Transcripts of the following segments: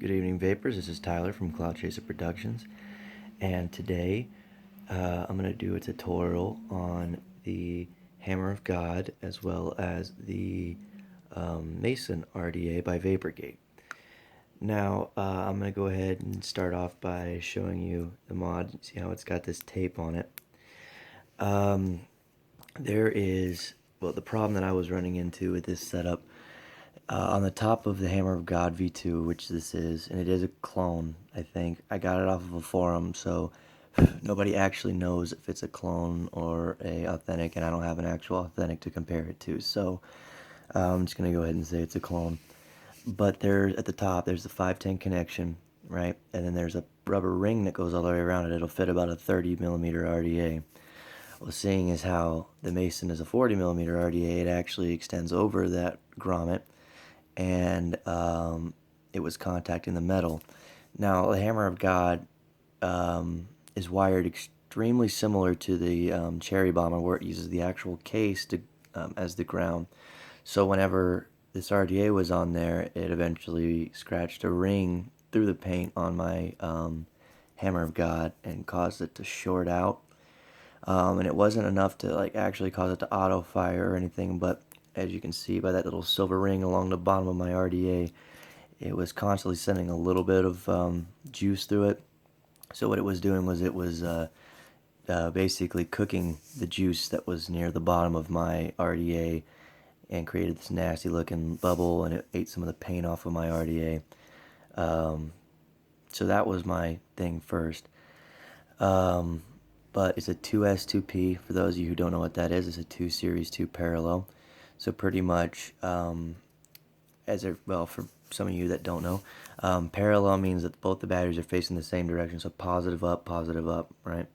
Good evening, Vapors. This is Tyler from Cloud Chaser Productions, and today I'm going to do a tutorial on the Hammer of God as well as the Mason RDA by Vaporgate. Now I'm going to go ahead and start off by showing you the mod. See how it's got this tape on it. There is, well, the problem that I was running into with this setup on the top of the Hammer of God V2, which this is, and it is a clone, I think. I got it off of a forum, so nobody actually knows if it's a clone or a authentic, and I don't have an actual authentic to compare it to, so I'm just going to go ahead and say it's a clone. But there, at the top, there's the 510 connection, right? And then there's a rubber ring that goes all the way around it. It'll fit about a 30 millimeter RDA. Well, seeing as how the Mason is a 40 millimeter RDA, it actually extends over that grommet, and it was contacting the metal. Now, the Hammer of God is wired extremely similar to the Cherry Bomber, where it uses the actual case to, as the ground. So whenever this RDA was on there, it eventually scratched a ring through the paint on my Hammer of God and caused it to short out. And it wasn't enough to like actually cause it to auto fire or anything, but as you can see by that little silver ring along the bottom of my RDA, it was constantly sending a little bit of juice through it. So what it was doing was it was basically cooking the juice that was near the bottom of my RDA and created this nasty looking bubble, and it ate some of the paint off of my RDA. So that was my thing first. But it's a 2S2P. For those of you who don't know what that is, it's a 2 Series 2 parallel. So pretty much, well, for some of you that don't know, parallel means that both the batteries are facing the same direction, so positive up, right?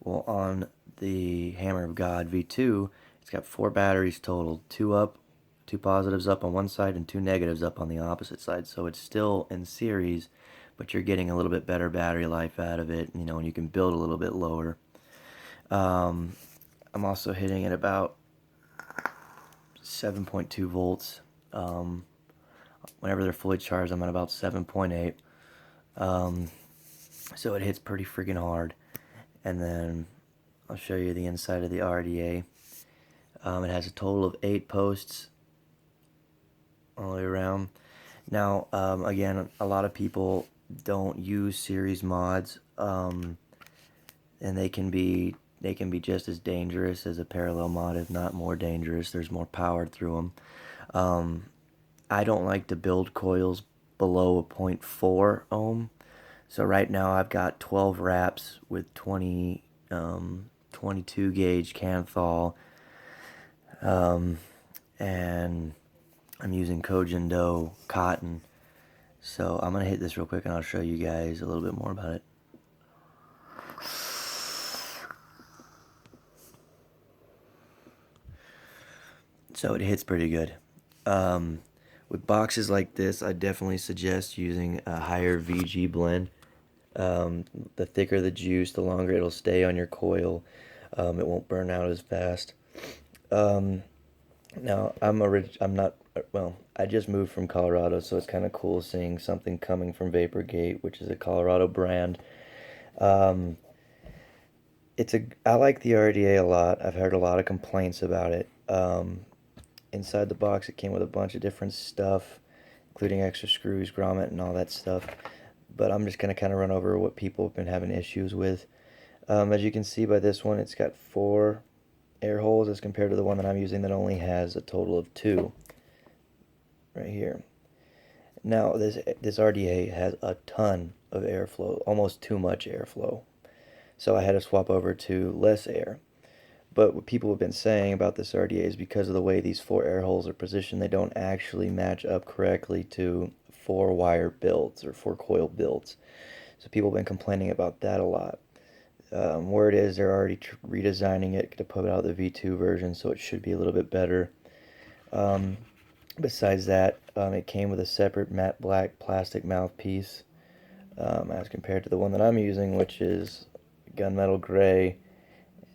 Well, on the Hammer of God V2, it's got 4 batteries total, 2 up, 2 positives up on one side, and 2 negatives up on the opposite side. So it's still in series, but you're getting a little bit better battery life out of it, and you can build a little bit lower. I'm also hitting at about 7.2 volts. Whenever they're fully charged, I'm at about 7.8. So it hits pretty freaking hard. And then I'll show you the inside of the RDA. It has a total of 8 posts all the way around. Now, again, a lot of people don't use series mods, and they can be just as dangerous as a parallel mod, if not more dangerous. There's more power through them. I don't like to build coils below a 0.4 ohm. So right now I've got 12 wraps with 22 gauge Kanthal, and I'm using Kojin-Do cotton. So I'm going to hit this real quick and I'll show you guys a little bit more about it. So it hits pretty good. With boxes like this, I definitely suggest using a higher VG blend. The thicker the juice, the longer it'll stay on your coil. It won't burn out as fast. Now, I'm not, well, I just moved from Colorado, so it's kind of cool seeing something coming from Vaporgate, which is a Colorado brand. I like the RDA a lot. I've heard a lot of complaints about it. Inside the box, it came with a bunch of different stuff, including extra screws, grommet, and all that stuff. But I'm just going to kind of run over what people have been having issues with. As you can see by this one, it's got 4 air holes as compared to the one that I'm using that only has a total of 2 right here. Now, this RDA has a ton of airflow, almost too much airflow. So I had to swap over to less air. But what people have been saying about this RDA is because of the way these 4 air holes are positioned, they don't actually match up correctly to 4 wire builds or 4 coil builds. So people have been complaining about that a lot. Where it is, they're already redesigning it to put out the V2 version, so it should be a little bit better. Besides that, it came with a separate matte black plastic mouthpiece, as compared to the one that I'm using, which is gunmetal gray,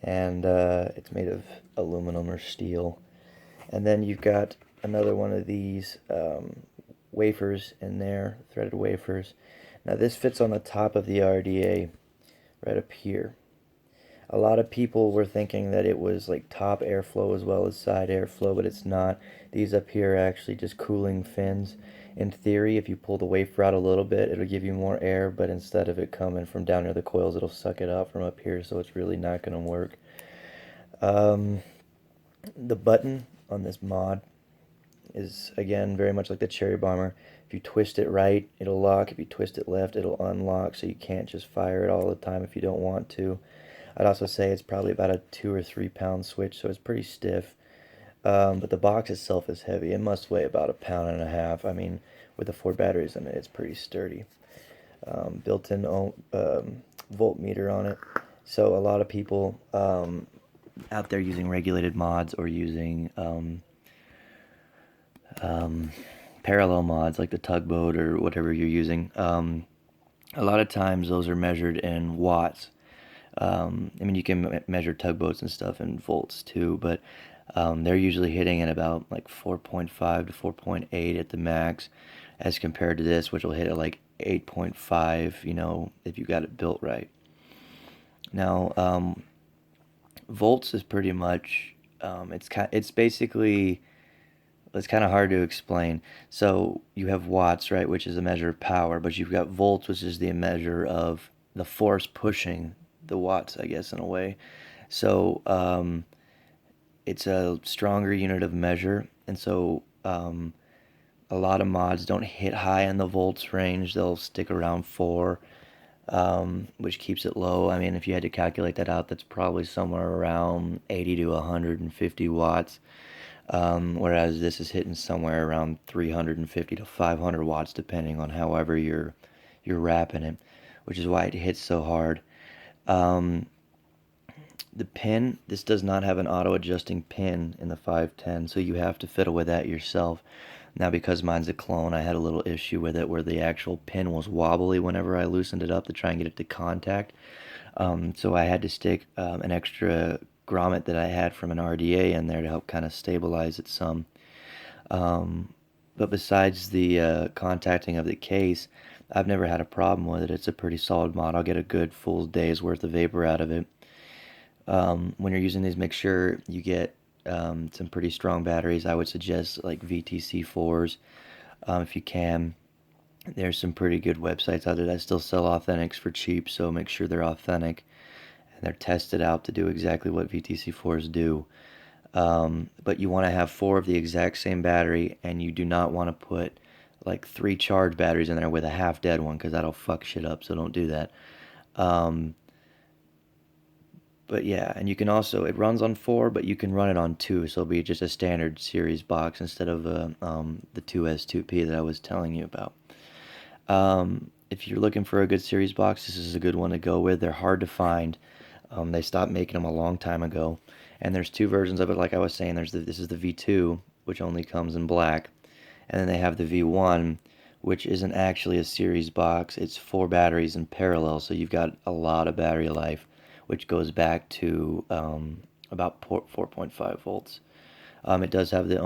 and it's made of aluminum or steel. And then you've got another one of these wafers in there, threaded wafers. Now this fits on the top of the RDA right up here. A lot of people were thinking that it was like top airflow as well as side airflow, but it's not. These up here are actually just cooling fins. In theory, if you pull the wafer out a little bit, it'll give you more air, but instead of it coming from down near the coils, it'll suck it out from up here, so it's really not going to work. The button on this mod is, again, very much like the Cherry Bomber. If you twist it right, it'll lock. If you twist it left, it'll unlock, so you can't just fire it all the time if you don't want to. I'd also say it's probably about a 2 or 3 pound switch, so it's pretty stiff. But the box itself is heavy. It must weigh about 1.5 pounds. I mean, with the 4 batteries in it, it's pretty sturdy. Built-in voltmeter on it. So a lot of people out there using regulated mods or using parallel mods like the Tugboat or whatever you're using, a lot of times those are measured in watts. I mean, you can measure tugboats and stuff in volts too, but they're usually hitting at about like 4.5 to 4.8 at the max, as compared to this, which will hit at like 8.5, you know, if you got it built right. Now, volts is pretty much, it's basically, it's kind of hard to explain. So you have watts, right, which is a measure of power, but you've got volts, which is the measure of the force pushing the watts, I guess, in a way. So it's a stronger unit of measure, and so a lot of mods don't hit high in the volts range. They'll stick around 4, which keeps it low. I mean, if you had to calculate that out, that's probably somewhere around 80 to 150 watts. Whereas this is hitting somewhere around 350 to 500 watts, depending on however you're wrapping it, which is why it hits so hard. The pin, this does not have an auto-adjusting pin in the 510, so you have to fiddle with that yourself. Now, because mine's a clone, I had a little issue with it where the actual pin was wobbly whenever I loosened it up to try and get it to contact. So I had to stick an extra grommet that I had from an RDA in there to help kind of stabilize it some. But besides the contacting of the case, I've never had a problem with it. It's a pretty solid mod. I'll get a good full day's worth of vapor out of it. When you're using these, make sure you get some pretty strong batteries. I would suggest like VTC4s if you can. There's some pretty good websites out there that still sell Authentics for cheap, so make sure they're authentic and they're tested out to do exactly what VTC4s do. But you want to have 4 of the exact same battery, and you do not want to put like 3 charged batteries in there with a half dead one, because that'll fuck shit up, so don't do that. But yeah, and you can also, it runs on 4, but you can run it on 2, so it'll be just a standard series box instead of the 2S2P that I was telling you about. If you're looking for a good series box, this is a good one to go with. They're hard to find. They stopped making them a long time ago. And there's 2 versions of it, like I was saying. This is the V2, which only comes in black. And then they have the V1, which isn't actually a series box. It's 4 batteries in parallel, so you've got a lot of battery life, which goes back to about 4.5 volts. It does have the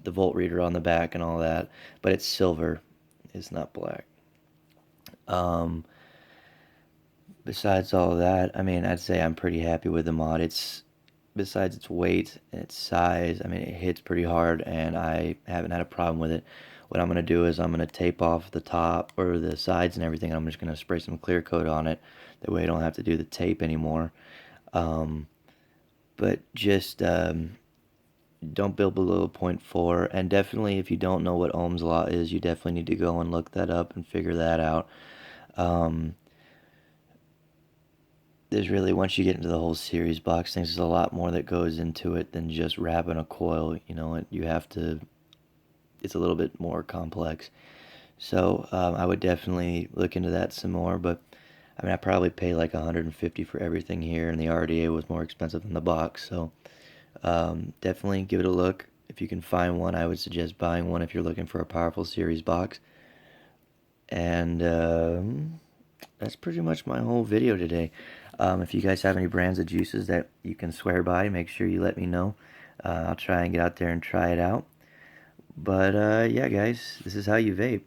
the volt reader on the back and all that, but it's silver. It's not black. Besides all of that, I mean, I'd say I'm pretty happy with the mod. Besides its weight and its size, I mean, it hits pretty hard, and I haven't had a problem with it. What I'm going to do is I'm going to tape off the top or the sides and everything. I'm just going to spray some clear coat on it. That way I don't have to do the tape anymore. But just don't build below 0.4. And definitely, if you don't know what Ohm's law is, you definitely need to go and look that up and figure that out. There's really, once you get into the whole series box things, there's a lot more that goes into it than just wrapping a coil. You know, you have to, it's a little bit more complex. So I would definitely look into that some more. But I mean, I probably pay like 150 for everything here, and the RDA was more expensive than the box. So definitely give it a look. If you can find one, I would suggest buying one if you're looking for a powerful series box. And that's pretty much my whole video today. If you guys have any brands of juices that you can swear by, make sure you let me know. I'll try and get out there and try it out. But yeah, guys, this is how you vape.